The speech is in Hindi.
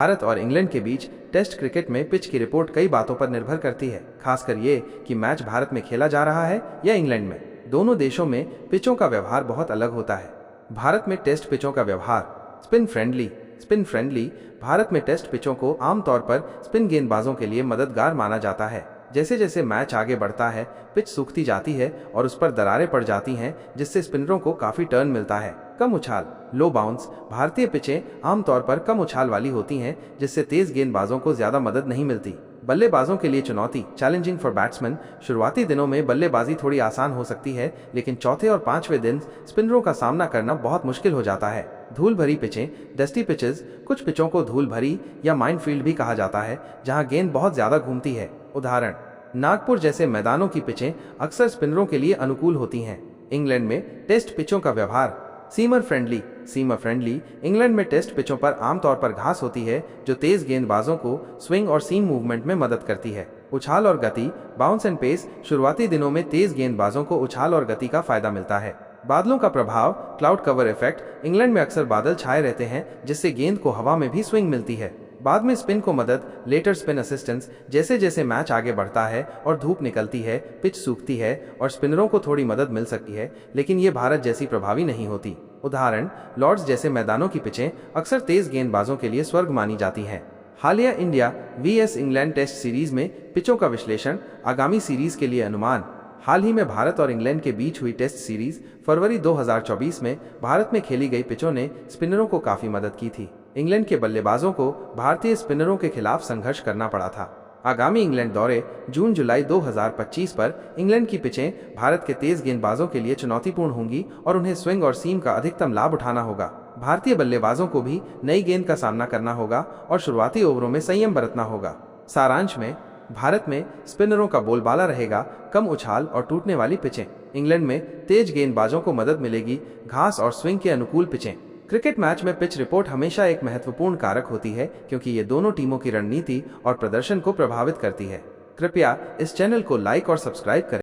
भारत और इंग्लैंड के बीच टेस्ट क्रिकेट में पिच की रिपोर्ट कई बातों पर निर्भर करती है, खासकर ये कि मैच भारत में खेला जा रहा है या इंग्लैंड में। दोनों देशों में पिचों का व्यवहार बहुत अलग होता है। भारत में टेस्ट पिचों का व्यवहार स्पिन फ्रेंडली। भारत में टेस्ट पिचों को आमतौर पर स्पिन गेंदबाजों के लिए मददगार माना जाता है। जैसे जैसे मैच आगे बढ़ता है, पिच सूखती जाती है और उस पर दरारें पड़ जाती हैं, जिससे स्पिनरों को काफी टर्न मिलता है। कम उछाल, लो बाउंस। भारतीय पिचें आमतौर पर कम उछाल वाली होती हैं, जिससे तेज गेंदबाजों को ज्यादा मदद नहीं मिलती। बल्लेबाजों के लिए चुनौती, चैलेंजिंग फॉर बैट्समैन। शुरुआती दिनों में बल्लेबाजी थोड़ी आसान हो सकती है, लेकिन चौथे और पांचवें दिन स्पिनरों का सामना करना बहुत मुश्किल हो जाता है। धूल भरी पिचें, डस्टी पिचेस। कुछ पिचों को धूल भरी या माइनफील्ड भी कहा जाता है, जहां गेंद बहुत ज्यादा घूमती है। उदाहरण, नागपुर जैसे मैदानों की पिचें अक्सर स्पिनरों के लिए अनुकूल होती हैं। इंग्लैंड में टेस्ट पिचों का व्यवहार सीमर फ्रेंडली। इंग्लैंड में टेस्ट पिचों पर आमतौर पर घास होती है, जो तेज गेंदबाजों को स्विंग और सीम मूवमेंट में मदद करती है। उछाल और गति, बाउंस एंड पेस। शुरुआती दिनों में तेज गेंदबाजों को उछाल और गति का फायदा मिलता है। बादलों का प्रभाव, क्लाउड कवर इफेक्ट। इंग्लैंड में अक्सर बादल छाए रहते हैं, जिससे गेंद को हवा में भी स्विंग मिलती है। बाद में स्पिन को मदद, लेटर स्पिन असिस्टेंस। जैसे जैसे मैच आगे बढ़ता है और धूप निकलती है, पिच सूखती है और स्पिनरों को थोड़ी मदद मिल सकती है, लेकिन ये भारत जैसी प्रभावी नहीं होती। उदाहरण, लॉर्ड्स जैसे मैदानों की पिचें अक्सर तेज गेंदबाजों के लिए स्वर्ग मानी जाती हैं। हालिया India vs England test series में पिचों का विश्लेषण, आगामी सीरीज के लिए अनुमान। हाल ही में भारत और इंग्लैंड के बीच हुई टेस्ट सीरीज फरवरी 2024 में भारत में खेली गई पिचों ने स्पिनरों को काफी मदद की थी। इंग्लैंड के बल्लेबाजों को भारतीय स्पिनरों के खिलाफ संघर्ष करना पड़ा था। आगामी इंग्लैंड दौरे जून-जुलाई 2025 पर इंग्लैंड की पिचें भारत के तेज गेंदबाजों के लिए चुनौतीपूर्ण होंगी और उन्हें स्विंग और सीम का अधिकतम लाभ उठाना होगा। भारतीय बल्लेबाजों को भी नई गेंद का सामना करना होगा और शुरुआती ओवरों में संयम बरतना होगा। सारांश में, भारत में स्पिनरों का बोलबाला रहेगा कम उछाल और टूटने वाली पिचें। इंग्लैंड में तेज गेंदबाजों को मदद मिलेगी घास और स्विंग के अनुकूल पिचें। क्रिकेट मैच में पिच रिपोर्ट हमेशा एक महत्वपूर्ण कारक होती है, क्योंकि ये दोनों टीमों की रणनीति और प्रदर्शन को प्रभावित करती है। कृपया इस चैनल को लाइक और सब्सक्राइब करें।